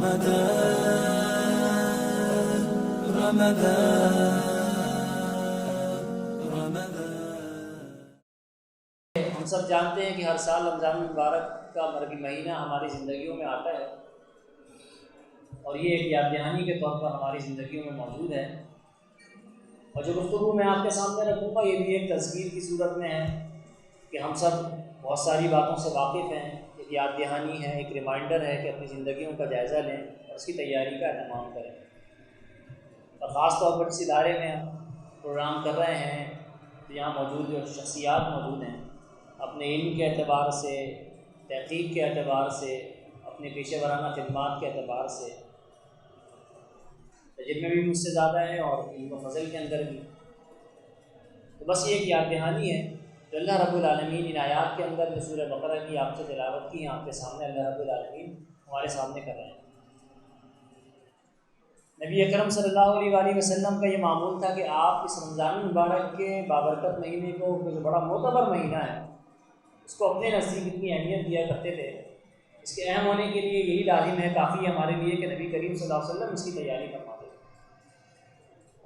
ہم سب جانتے ہیں کہ ہر سال رمضان المبارک کا مربی مہینہ ہماری زندگیوں میں آتا ہے اور یہ ایک یاد دہانی کے طور پر ہماری زندگیوں میں موجود ہے. اور جو گفتگو میں آپ کے سامنے رکھوں گا یہ بھی ایک تذکیر کی صورت میں ہے کہ ہم سب بہت ساری باتوں سے واقف ہیں. ایک یاد دہانی ہے، ایک ریمائنڈر ہے کہ اپنی زندگیوں کا جائزہ لیں اور اس کی تیاری کا اہتمام کریں. اور خاص طور پر اس ادارے میں ہم پروگرام کر رہے ہیں تو یہاں موجود جو شخصیات موجود ہیں اپنے علم کے اعتبار سے، تحقیق کے اعتبار سے، اپنے پیشہ ورانہ خدمات کے اعتبار سے تجربے بھی مجھ سے زیادہ ہیں اور علم و فضل کے اندر بھی. تو بس یہ ایک یاد دہانی ہے کہ اللہ رب العالمین ان آیات کے اندر جو سورہ بقرہ کی آپ سے تلاوت کی آپ کے سامنے اللہ رب العالمین ہمارے سامنے کر رہے ہیں. نبی اکرم صلی اللہ علیہ وآلہ وسلم کا یہ معمول تھا کہ آپ اس رمضان المبارک کے بابرکت مہینے کو جو بڑا معتبر مہینہ ہے اس کو اپنے نزدیک اتنی اہمیت دیا کرتے تھے. اس کے اہم ہونے کے لیے یہی لازم ہے، کافی ہے ہمارے لیے کہ نبی کریم صلی اللہ علیہ وسلم اس کی تیاری فرماتے تھے.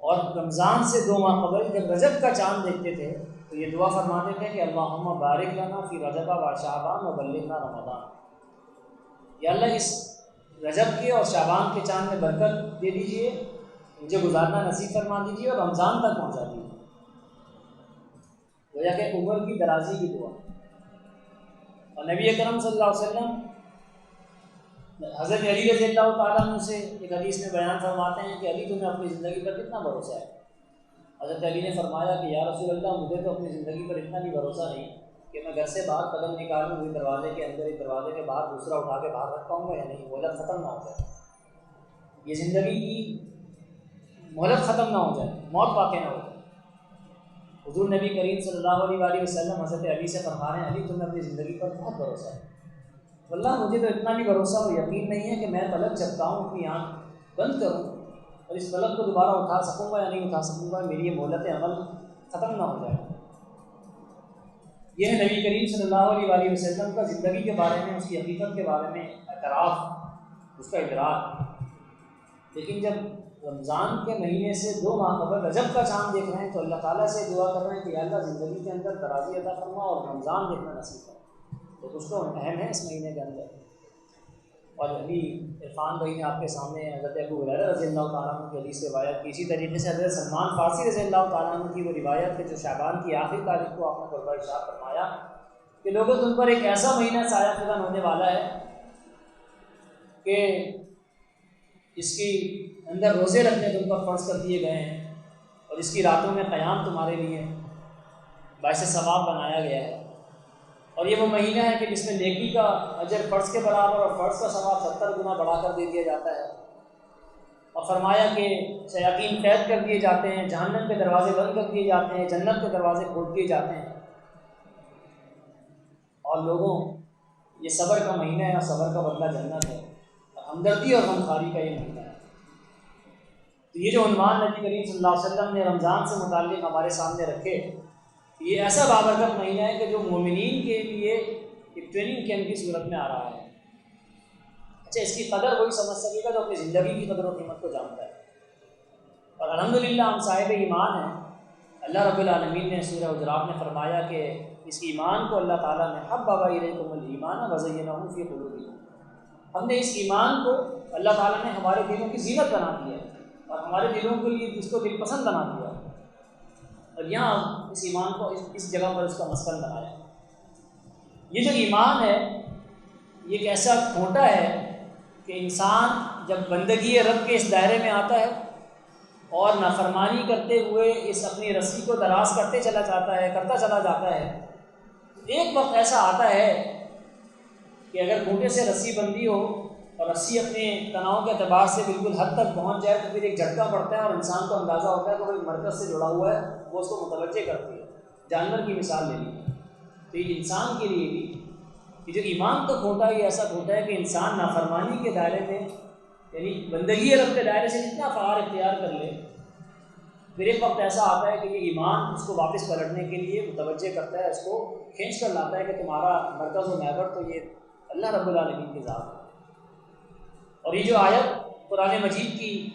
اور رمضان سے 2 ماہ قبل جب رجب کا چاند دیکھتے تھے تو یہ دعا فرماتے تھے کہ اللہم بارک لنا فی رجب و شعبان و بلغنا رمضان. یا اللہ اس رجب کے اور شعبان کے چاند میں برکت دے دیجئے، مجھے گزارنا نصیب فرما دیجیے اور رمضان تک پہنچا دیجیے. وجہ کہ عمر کی درازی کی دعا. اور نبی اکرم صلی اللہ علیہ وسلم حضرت علی رضی اللہ تعالیٰ عنہ سے ایک حدیث میں بیان فرماتے ہیں کہ علی تمہیں اپنی زندگی پر کتنا بھروسہ ہے؟ حضرت علی نے فرمایا کہ یا رسول اللہ مجھے تو اپنی زندگی پر اتنا بھی بھروسہ نہیں کہ میں گھر سے باہر قدم نکالوں ہوئی دروازے کے اندر، ایک دروازے کے باہر دوسرا اٹھا کے باہر رکھ پاؤں گا یا نہیں، مہلت ختم نہ ہو جائے، یہ زندگی کی مہلت ختم نہ ہو جائے، موت واقع نہ ہو جائے. حضور نبی کریم صلی اللہ علیہ وآلہ وسلم حضرت علی سے فرما رہے ہیں علی تمہیں اپنی زندگی پر بہت بھروسہ ہے. واللہ مجھے تو اتنا بھی بھروسہ اور یقین نہیں ہے کہ میں پلک چپکاؤں، اپنی آنکھ بند کروں اور اس پلک کو دوبارہ اٹھا سکوں گا یا نہیں اٹھا سکوں گا، میری یہ مہلت عمل ختم نہ ہو جائے. یہ ہے نبی کریم صلی اللہ علیہ وآلہ وسلم کا زندگی کے بارے میں، اس کی حقیقت کے بارے میں اعتراف، اس کا ادراک. لیکن جب رمضان کے مہینے سے 2 ماہ قبل رجب کا چاند دیکھ رہے ہیں تو اللہ تعالیٰ سے دعا کر رہے ہیں کہ یا اللہ زندگی کے اندر درازی عطا فرما اور رمضان دیکھنا نصیب کرے. تو کچھ تو اہم ہے اس مہینے کے اندر. اور ابھی عرفان بھائی نے آپ کے سامنے حضرت ابو ہریرہ رضی اللہ تعالیٰ عنہ کی حدیث روایت کی. اسی طریقے سے حضرت سلمان فارسی رضی اللہ تعالیٰ عنہ کی وہ روایت ہے جو شعبان کی آخری تاریخ کو آپ نے قربہ ارشاد فرمایا کہ لوگوں تم پر ایک ایسا مہینہ سایہ فکن ہونے والا ہے کہ اس کی اندر روزے رکھنے تم پر فرض کر دیے گئے ہیں اور اس کی راتوں میں قیام تمہارے لیے باعث ثواب بنایا گیا ہے. اور یہ وہ مہینہ ہے کہ جس میں نیکی کا اجر فرض کے برابر اور فرض کا ثواب 70 گنا بڑھا کر دے دیا جاتا ہے. اور فرمایا کہ شیاطین قید کر دیے جاتے ہیں، جہنم کے دروازے بند کر دیے جاتے ہیں، جنت کے دروازے کھول دیے جاتے ہیں. اور لوگوں یہ صبر کا مہینہ ہے اور صبر کا بدلہ جنت ہے اور ہمدردی اور غمخواری کا یہ مہینہ ہے. تو یہ جو عنوان نبی کریم صلی اللہ علیہ وسلم نے رمضان سے متعلق ہمارے سامنے رکھے، یہ ایسا بابرکت مہینہ ہے کہ جو مومنین کے لیے ایک ٹریننگ کیمپ کی صورت میں آ رہا ہے. اچھا اس کی قدر وہی سمجھ سکے گا جو اپنی زندگی کی قدر و قیمت کو جانتا ہے. اور الحمدللہ ہم صاحب ایمان ہیں. اللہ رب العالمین نے سورہ حجرات میں فرمایا کہ اس ایمان کو اللہ تعالیٰ نے حبب الیکم الایمان وزینہ فی قلوبکم. ہم نے اس ایمان کو اللہ تعالیٰ نے ہمارے دلوں کی زینت بنا دیا اور ہمارے دلوں کے لیے اس کو دل پسند بنا دیا اور یہاں اس ایمان کو اس جگہ پر اس کا مسکن بنایا. یہ جو ایمان ہے یہ ایک ایسا کھوٹا ہے کہ انسان جب بندگی رب کے اس دائرے میں آتا ہے اور نافرمانی کرتے ہوئے اس اپنی رسی کو دراز کرتا چلا جاتا ہے، ایک وقت ایسا آتا ہے کہ اگر گھوٹے سے رسی بندی ہو اور رسی اپنے تناؤ کے اعتبار سے بالکل حد تک پہنچ جائے تو پھر ایک جھٹکا پڑتا ہے اور انسان کو اندازہ ہوتا ہے کہ وہ ایک مرکز سے جڑا ہوا ہے، وہ اس کو متوجہ کرتی ہے. جانور کی مثال لے لی. تو یہ انسان کے لیے بھی کہ جو ایمان کا کھوٹا ہے یہ ایسا کھوٹا ہے کہ انسان نافرمانی کے دائرے میں یعنی بندگی رب کے دائرے سے جتنا فرار اختیار کر لے پھر ایک وقت ایسا آتا ہے کہ یہ ایمان اس کو واپس پلٹنے کے لیے متوجہ کرتا ہے، اس کو کھینچ کر لاتا ہے کہ تمہارا مرکز و محور تو یہ اللہ رب العالمین کی ذات ہے. اور یہ جو آیت قرآن مجید کی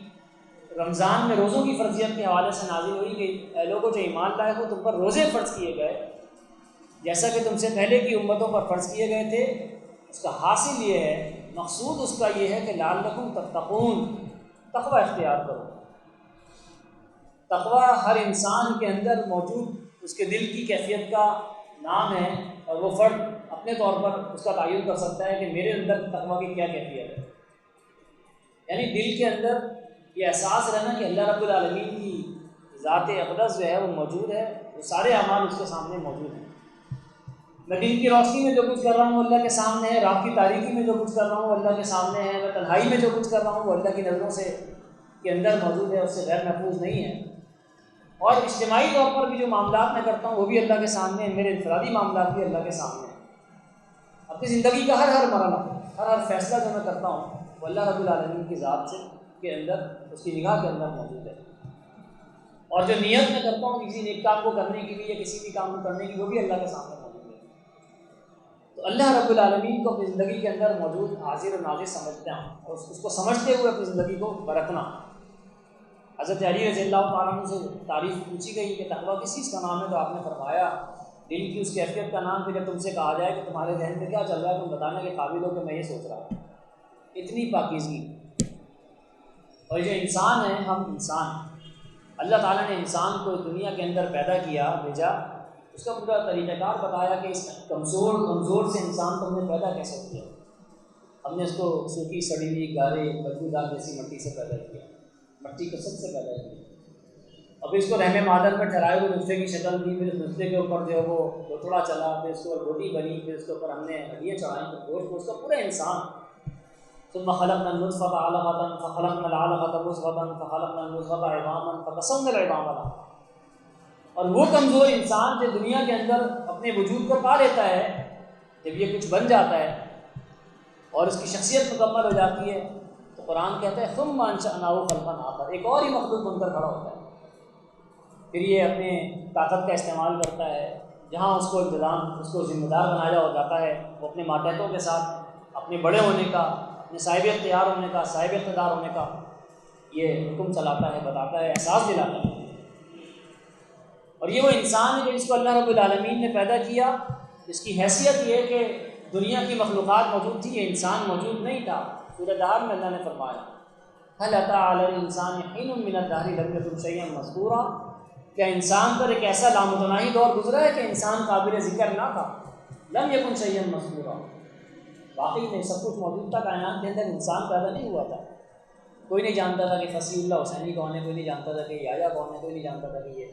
رمضان میں روزوں کی فرضیت کے حوالے سے نازل ہوئی کہ اے لوگوں جو ایمان لائے ہو تم پر روزے فرض کیے گئے جیسا کہ تم سے پہلے کی امتوں پر فرض کیے گئے تھے، اس کا حاصل یہ ہے، مقصود اس کا یہ ہے کہ لعلکم تتقون، تقوی اختیار کرو۔ تقوی ہر انسان کے اندر موجود اس کے دل کی کیفیت کا نام ہے، اور وہ فرد اپنے طور پر اس کا تعین کر سکتا ہے کہ میرے اندر تقوی کی کیا کیفیت ہے۔ یعنی دل کے اندر یہ احساس رہنا کہ اللہ رب العالمین کی ذات اقدس جو ہے وہ موجود ہے، وہ سارے اعمال اس کے سامنے موجود ہیں۔ میں دن کی روشنی میں جو کچھ کر رہا ہوں وہ اللہ کے سامنے ہے، رات کی تاریکی میں جو کچھ کر رہا ہوں وہ اللہ کے سامنے ہے، میں تنہائی میں جو کچھ کر رہا ہوں وہ اللہ کی نظروں سے کے اندر موجود ہے، اس سے غیر محفوظ نہیں ہے۔ اور اجتماعی طور پر بھی جو معاملات میں کرتا ہوں وہ بھی اللہ کے سامنے ہیں، میرے انفرادی معاملات بھی اللہ کے سامنے ہیں۔ اپنی زندگی کا ہر مرحلہ، ہر فیصلہ جو میں کرتا ہوں وہ اللہ رب العالمین کی ذات سے کے اندر، اس کی نگاہ کے اندر موجود ہے۔ اور جو نیت میں کرتا ہوں کسی نیک کام کو کرنے کے لیے یا کسی بھی کام کو کرنے کی، وہ بھی اللہ کے سامنے موجود ہے۔ تو اللہ رب العالمین کو اپنی زندگی کے اندر موجود حاضر و ناظر سمجھتے ہیں، اور اس کو سمجھتے ہوئے اپنی زندگی کو برتنا۔ حضرت علی رضی اللہ تعالیٰ عنہ سے تعریف پوچھی گئی کہ تقویٰ کس چیز کا نام ہے، تو آپ نے فرمایا دل کی اس کیفیت کا نام، پھر تم سے کہا جائے کہ تمہارے ذہن میں کیا چل رہا ہے، تم بتانے کے قابل ہو کہ میں یہ سوچ رہا ہوں۔ اتنی پاکیزگی۔ اور جو انسان ہے، ہم انسان، اللہ تعالیٰ نے انسان کو دنیا کے اندر پیدا کیا، بھیجا، اس کا پورا طریقہ کار بتایا کہ اس کمزور سے انسان کو ہم نے پیدا کیسے کیا۔ ہم نے اس کو سوکھی سڑی ہوئی گارے بدبودار جیسی مٹی سے پیدا کیا، مٹی کو سب سے پیدا کیا، اب اس کو رحم مادر میں ٹھہرائے ہوئے نطفے کی شکل دی، پھر اس نطفے کے اوپر جو ہے وہ لوتھڑا چلا، پھر اس کے اوپر روٹی بنی، پھر اس کے اوپر ہم نے ہڈیاں چڑھائیں، تو گوشت کو اس کا پورا انسان۔ ثم خلقنا النطفة علقة فخلقنا العلقة مضغة فخلقنا المضغة عظاما فكسونا العظام لحما۔ اور وہ کمزور انسان جو دنیا کے اندر اپنے وجود کو پا لیتا ہے، جب یہ کچھ بن جاتا ہے اور اس کی شخصیت مکمل ہو جاتی ہے، تو قرآن کہتا ہے ثم انشأناه خلقا آخر، ایک اور ہی مخلوق بن کر کھڑا ہوتا ہے۔ پھر یہ اپنے طاقت کا استعمال کرتا ہے، جہاں اس کو انتظام، اس کو ذمہ دار بنایا ہو جاتا ہے، وہ اپنے ماتحتوں کے ساتھ اپنے بڑے ہونے کا، اپنے صاحب اختیار ہونے کا، صاحب اقتدار ہونے کا یہ حکم چلاتا ہے، بتاتا ہے، احساس دلاتا ہے۔ اور یہ وہ انسان ہے جس کو اللہ رب العالمین نے پیدا کیا، جس کی حیثیت یہ کہ دنیا کی مخلوقات موجود تھی، یہ انسان موجود نہیں تھا۔ سورہ دہر میں اللہ نے فرمایا هل أتى على الإنسان حين من الدهر لم يكن شيئا مذكورا، کیا انسان پر ایک ایسا لامتناہی دور گزرا ہے کہ انسان قابل ذکر نہ تھا؟ لم يكن شيئا مذكورا، واقعی میں سب کچھ موجود تھا، کائنات کے اندر انسان پیدا نہیں ہوا تھا۔ کوئی نہیں جانتا تھا کہ فصیح اللہ حسینی کون ہے، کوئی نہیں جانتا تھا کہ یحییٰ کون ہے، کوئی نہیں جانتا تھا کہ یہ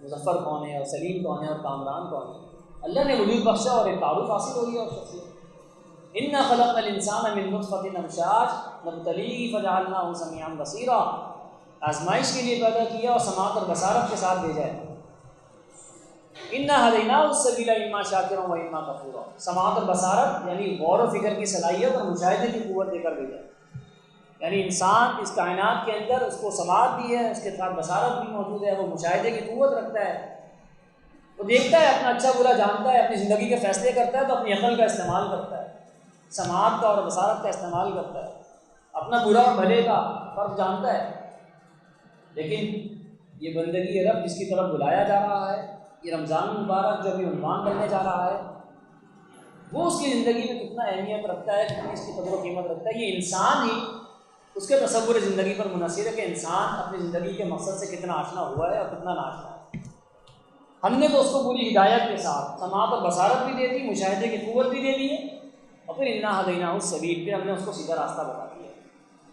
مظفر کون ہے اور سلیم کون ہے اور کامران کون ہے۔ اللہ نے وجود بخشا اور ایک تعارف حاصل ہو گیا اور شخصیت۔ انا خلقنا الانسان من نطفة امشاج نبتلیہ فجعلناہ سمیعا بصیرا، آزمائش کے لیے پیدا کیا اور سماعت اور بصارت کے ساتھ بھیجا ہے۔ انا ہدیناہ السبیل اما شاکرا و اما کفورا، سماعت اور بصارت یعنی غور و فکر کی صلاحیت اور مشاہدے کی قوت دے کر بھیجا ہے۔ یعنی انسان اس کائنات کے اندر اس کو سماعت بھی ہے، اس کے ساتھ بصارت بھی موجود ہے، وہ مشاہدے کی قوت رکھتا ہے، وہ دیکھتا ہے، اپنا اچھا برا جانتا ہے، اپنی زندگی کے فیصلے کرتا ہے تو اپنی عقل کا استعمال کرتا ہے، سماعت کا اور بصارت کا استعمال کرتا ہے، اپنا برا اور بھلے کا فرق جانتا ہے۔ لیکن یہ بندگی رب جس کی طرف بلایا جا رہا ہے، یہ رمضان المبارک جو ابھی عنوان بننے جا رہا ہے، وہ اس کی زندگی میں کتنا اہمیت رکھتا ہے، کتنی اس کی قدر و قیمت رکھتا ہے، یہ انسان ہی اس کے تصور زندگی پر منحصر ہے کہ انسان اپنی زندگی کے مقصد سے کتنا آشنا ہوا ہے اور کتنا ناشنا ہے۔ ہم نے تو اس کو پوری ہدایت کے ساتھ سماعت اور بصارت بھی دے دی، مشاہدے کی قوت بھی دے دی ہے، اور پھر انا ہدیناہ السبیل، پھر ہم نے اس کو سیدھا راستہ بتا دیا۔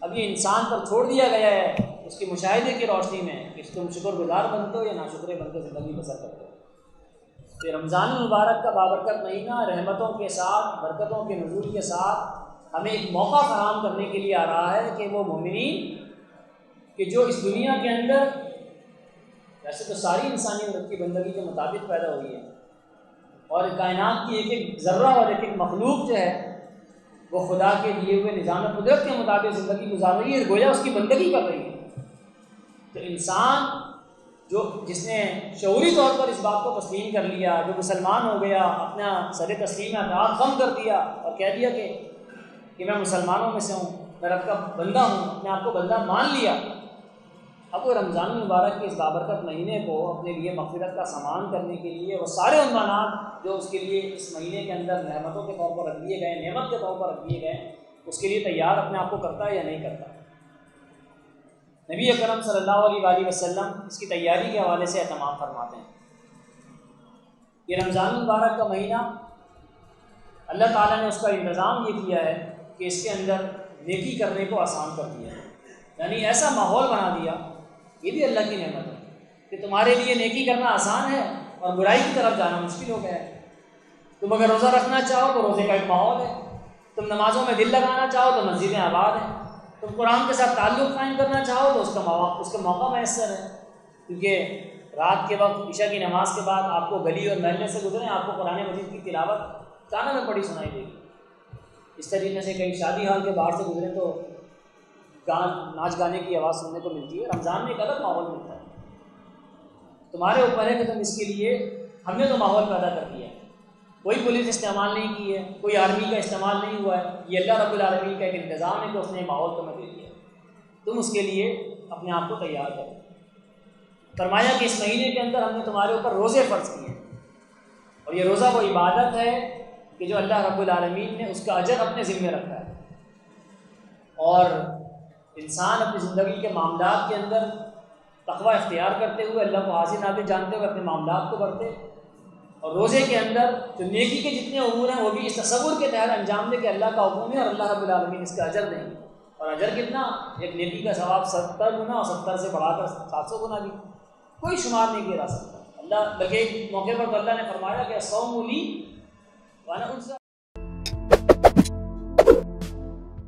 اب یہ انسان پر چھوڑ دیا گیا ہے اس کی مشاہدے کی روشنی میں کہ تم شکر گزار بنتے ہو یا ناشکرے بن کے زندگی بسر کرتے ہو۔ یہ رمضان المبارک کا بابرکت مہینہ رحمتوں کے ساتھ، برکتوں کے نزول کے ساتھ ہمیں ایک موقع فراہم کرنے کے لیے آ رہا ہے کہ وہ مومنین کہ جو اس دنیا کے اندر ویسے تو ساری انسانی عمر کی بندگی کے مطابق پیدا ہوئی ہے، اور کائنات کی ایک ایک ذرہ اور ایک ایک مخلوق جو ہے وہ خدا کے لیے ہوئے نظام قدرت کے مطابق زندگی گزار رہی ہے، گویا اس کی بندگی کر رہی ہے۔ تو انسان جس نے شعوری طور پر اس بات کو تسلیم کر لیا، جو مسلمان ہو گیا، اپنا سر تسلیم اطاعت خم کر دیا اور کہہ دیا کہ میں مسلمانوں میں سے ہوں، میں رب کا بندہ ہوں، اپنے آپ کو بندہ مان لیا، اب وہ رمضان المبارک کے اس بابرکت مہینے کو اپنے لیے مغفرت کا سامان کرنے کے لیے وہ سارے عنوانات جو اس کے لیے اس مہینے کے اندر رحمتوں کے طور پر رکھ دیے گئے، نعمت کے طور پر رکھ دیے گئے، اس کے لیے تیار اپنے آپ کو کرتا ہے یا نہیں کرتا؟ نبی اکرم صلی اللہ علیہ وآلہ وسلم اس کی تیاری کے حوالے سے اہتمام فرماتے ہیں۔ یہ رمضان المبارک کا مہینہ اللہ تعالیٰ نے اس کا انتظام یہ کیا ہے کہ اس کے اندر نیکی کرنے کو آسان کر دیا ہے، یعنی ایسا ماحول بنا دیا، یہ بھی اللہ کی نعمت ہے کہ تمہارے لیے نیکی کرنا آسان ہے اور برائی کی طرف جانا مشکل ہو گیا ہے۔ تم اگر روزہ رکھنا چاہو تو روزے کا ایک ماحول ہے، تم نمازوں میں دل لگانا چاہو تو مسجدیں آباد ہیں، تم قرآن کے ساتھ تعلق قائم کرنا چاہو تو اس کا موقع میسر ہے، کیونکہ رات کے وقت عشاء کی نماز کے بعد آپ کو گلی اور محلے سے گزریں، آپ کو قرآن مجید کی تلاوت کانوں میں پڑی سنائی دے گی۔ اس طریقے سے کئی شادی ہال کے باہر سے گزریں تو ناچ گانے کی آواز سننے کو ملتی ہے۔ رمضان میں ایک الگ ماحول ملتا ہے، تمہارے اوپر ہے کہ تم اس کے لیے، ہم نے تو ماحول پیدا کر دیا ہے، کوئی پولیس استعمال نہیں کی ہے، کوئی آرمی کا استعمال نہیں ہوا ہے، یہ اللہ رب العالمین کا ایک انتظام ہے کہ اس نے ماحول تمہیں دے دیا ہے، تم اس کے لیے اپنے آپ کو تیار کرو۔ فرمایا کہ اس مہینے کے اندر ہم نے تمہارے اوپر روزے فرض کیے ہیں، اور یہ روزہ وہ عبادت ہے کہ جو اللہ رب العالمین نے اس کا اجر اپنے ذمے رکھا ہے، اور انسان اپنی زندگی کے معاملات کے اندر تقوی اختیار کرتے ہوئے، اللہ کو حاضر ناظر جانتے ہوئے اپنے معاملات کو بڑھتے، اور روزے کے اندر جو نیکی کے جتنے امور ہیں وہ بھی اس تصور کے تحت انجام دے کہ اللہ کا حکم ہے اور اللہ رب العالمین اس کا اجر دیں گے، اور اجر کتنا؟ ایک نیکی کا ثواب 70 گنا اور 70 سے بڑھا کر 700 گنا بھی، کوئی شمار نہیں کیا جا سکتا۔ اللہ بلکہ ایک موقع پر تو اللہ نے فرمایا کہ صوم لی وانا